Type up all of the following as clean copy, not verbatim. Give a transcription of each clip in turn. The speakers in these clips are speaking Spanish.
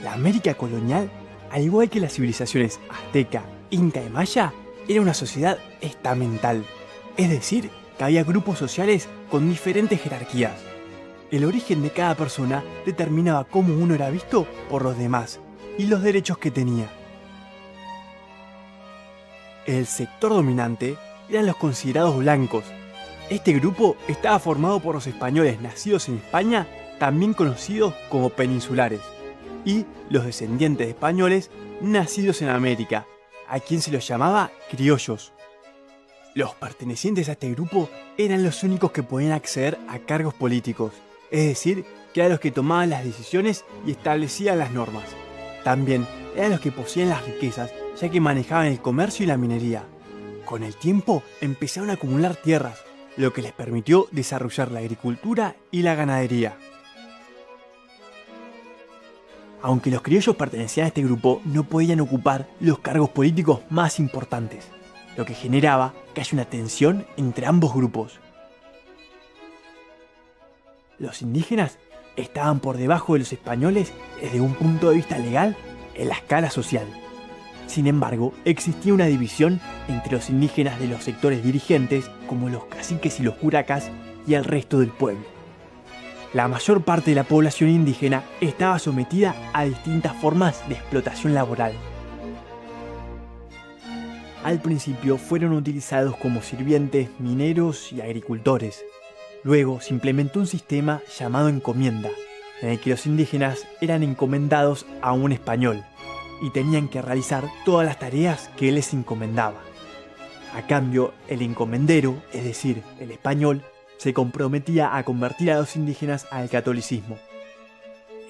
La América colonial, al igual que las civilizaciones azteca, inca y maya, era una sociedad estamental, es decir, que había grupos sociales con diferentes jerarquías. El origen de cada persona determinaba cómo uno era visto por los demás y los derechos que tenía. El sector dominante eran los considerados blancos. Este grupo estaba formado por los españoles nacidos en España, también conocidos como peninsulares, y los descendientes de españoles nacidos en América, a quien se los llamaba criollos. Los pertenecientes a este grupo eran los únicos que podían acceder a cargos políticos, es decir, que eran los que tomaban las decisiones y establecían las normas. También eran los que poseían las riquezas, ya que manejaban el comercio y la minería. Con el tiempo empezaron a acumular tierras, lo que les permitió desarrollar la agricultura y la ganadería. Aunque los criollos pertenecían a este grupo, no podían ocupar los cargos políticos más importantes, lo que generaba que haya una tensión entre ambos grupos. Los indígenas estaban por debajo de los españoles desde un punto de vista legal en la escala social. Sin embargo, existía una división entre los indígenas de los sectores dirigentes, como los caciques y los curacas, y el resto del pueblo. La mayor parte de la población indígena estaba sometida a distintas formas de explotación laboral. Al principio fueron utilizados como sirvientes, mineros y agricultores. Luego se implementó un sistema llamado encomienda, en el que los indígenas eran encomendados a un español y tenían que realizar todas las tareas que él les encomendaba. A cambio, el encomendero, es decir, el español, se comprometía a convertir a los indígenas al catolicismo.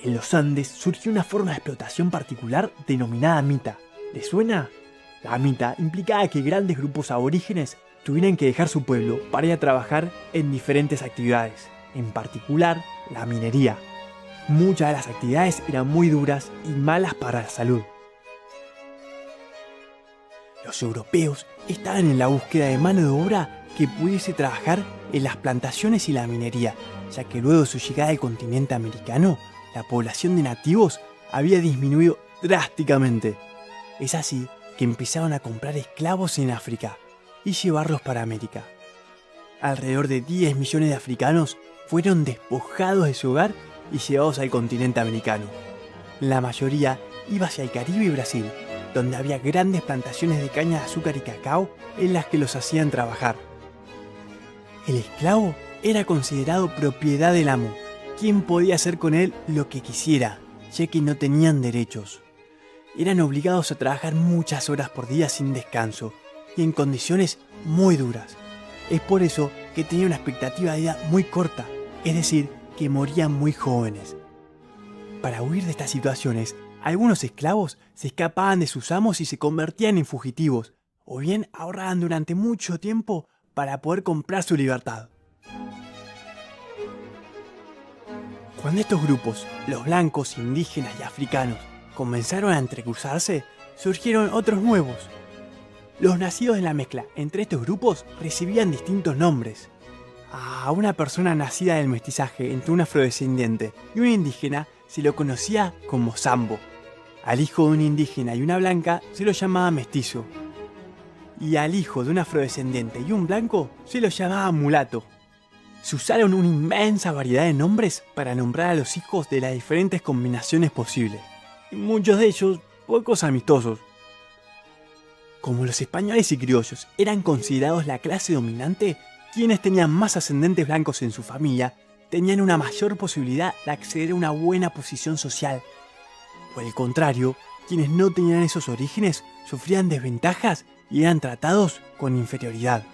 En los Andes surgió una forma de explotación particular denominada mita. ¿Les suena? La mita implicaba que grandes grupos aborígenes tuvieran que dejar su pueblo para ir a trabajar en diferentes actividades, en particular la minería. Muchas de las actividades eran muy duras y malas para la salud. Los europeos estaban en la búsqueda de mano de obra que pudiese trabajar en las plantaciones y la minería, ya que luego de su llegada al continente americano, la población de nativos había disminuido drásticamente. Es así que empezaron a comprar esclavos en África y llevarlos para América. Alrededor de 10 millones de africanos fueron despojados de su hogar y llevados al continente americano. La mayoría iba hacia el Caribe y Brasil, donde había grandes plantaciones de caña de azúcar y cacao en las que los hacían trabajar. El esclavo era considerado propiedad del amo, quien podía hacer con él lo que quisiera, ya que no tenían derechos. Eran obligados a trabajar muchas horas por día sin descanso y en condiciones muy duras. Es por eso que tenían una expectativa de vida muy corta, es decir, que morían muy jóvenes. Para huir de estas situaciones, algunos esclavos se escapaban de sus amos y se convertían en fugitivos, o bien ahorraban durante mucho tiempo para poder comprar su libertad. Cuando estos grupos, los blancos, indígenas y africanos, comenzaron a entrecruzarse, surgieron otros nuevos. Los nacidos en la mezcla entre estos grupos recibían distintos nombres. A una persona nacida del mestizaje entre un afrodescendiente y un indígena se lo conocía como sambo. Al hijo de un indígena y una blanca se lo llamaba mestizo. Y al hijo de un afrodescendiente y un blanco se lo llamaba mulato. Se usaron una inmensa variedad de nombres para nombrar a los hijos de las diferentes combinaciones posibles, y muchos de ellos pocos amistosos. Como los españoles y criollos eran considerados la clase dominante, quienes tenían más ascendentes blancos en su familia tenían una mayor posibilidad de acceder a una buena posición social. Por el contrario, quienes no tenían esos orígenes sufrían desventajas y eran tratados con inferioridad.